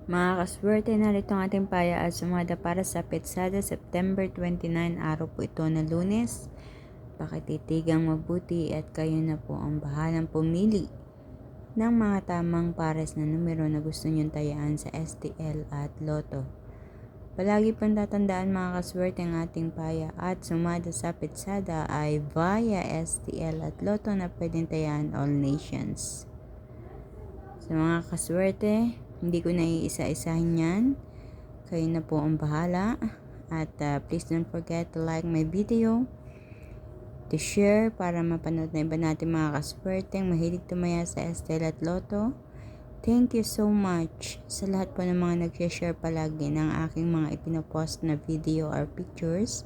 Mga kaswerte, narito ang ating paya at sumada para sa Petsada September 29, araw po ito na Lunes. Pakititigang mabuti at kayo na po ang bahalang pumili ng mga tamang pares na numero na gusto nyong tayaan sa STL at Lotto. Palagi pang tatandaan mga kaswerte, ang ating paya at sumada sa Petsada ay via STL at Lotto na pwedeng tayaan all nations. Sa mga kaswerte, hindi ko na iisa-isahin yan. Kayo na po ang bahala. At please don't forget to like my video, to share para mapanood na iba natin mga kaswerteng mahilig tumaya sa STL at Lotto. Thank you so much sa lahat po ng mga nag-share palagi ng aking mga ipinopost na video or pictures.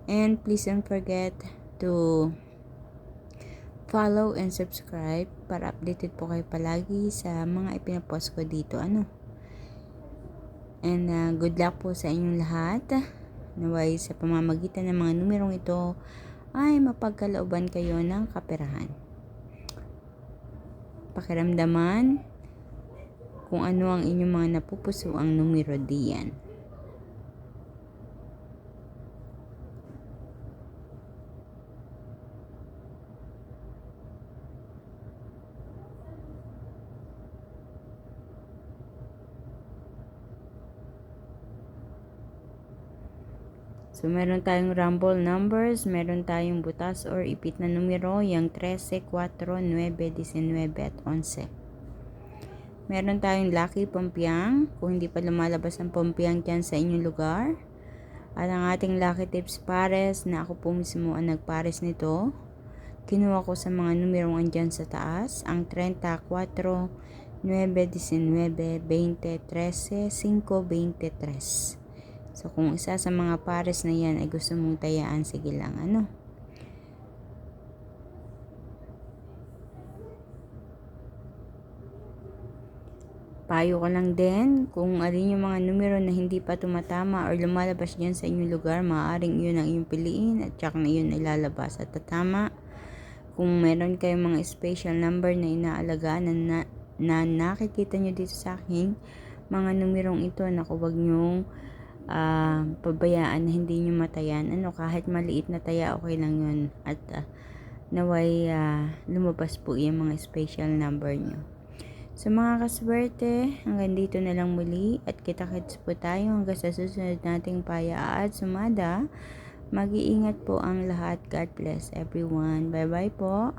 And please don't forget to follow and subscribe para updated po kayo palagi sa mga ipinapost ko dito. And good luck po sa inyong lahat. Naway sa pamamagitan ng mga numerong ito ay mapagkalooban kayo ng kaperahan. Pakiramdaman kung ano ang inyong mga napupuso ang numero diyan. So, meron tayong rumble numbers, meron tayong butas or ipit na numero, yung 13, 4, 9, 19 at 11. Meron tayong lucky pompiang, kung hindi pa lumalabas ang pompiang dyan sa inyong lugar. At ang ating lucky tips pares, na ako po mismo ang nagpares nito. Kinuha ko sa mga numerong andyan sa taas, ang 34, 9, 19, 20, 13, 5, 23. So, kung isa sa mga pares na yan ay gusto mong tayaan, sige lang, Payo ko lang din, kung alin yung mga numero na hindi pa tumatama or lumalabas dyan sa inyong lugar, maaaring yun ang iyong piliin at tsak na yun ay lalabas at tatama. Kung meron kayong mga special number na inaalagaan na nakikita nyo dito sa aking mga numerong ito, naku, wag nyong pabayaan na hindi nyo matayan. Kahit maliit na taya, okay lang yun. At naway lumabas po yung mga special number nyo. So mga kaswerte, hanggang dito na lang muli at kita-kits po tayo hanggang sa susunod nating paya at sumada. Mag-iingat po ang lahat. God bless everyone. Bye-bye po.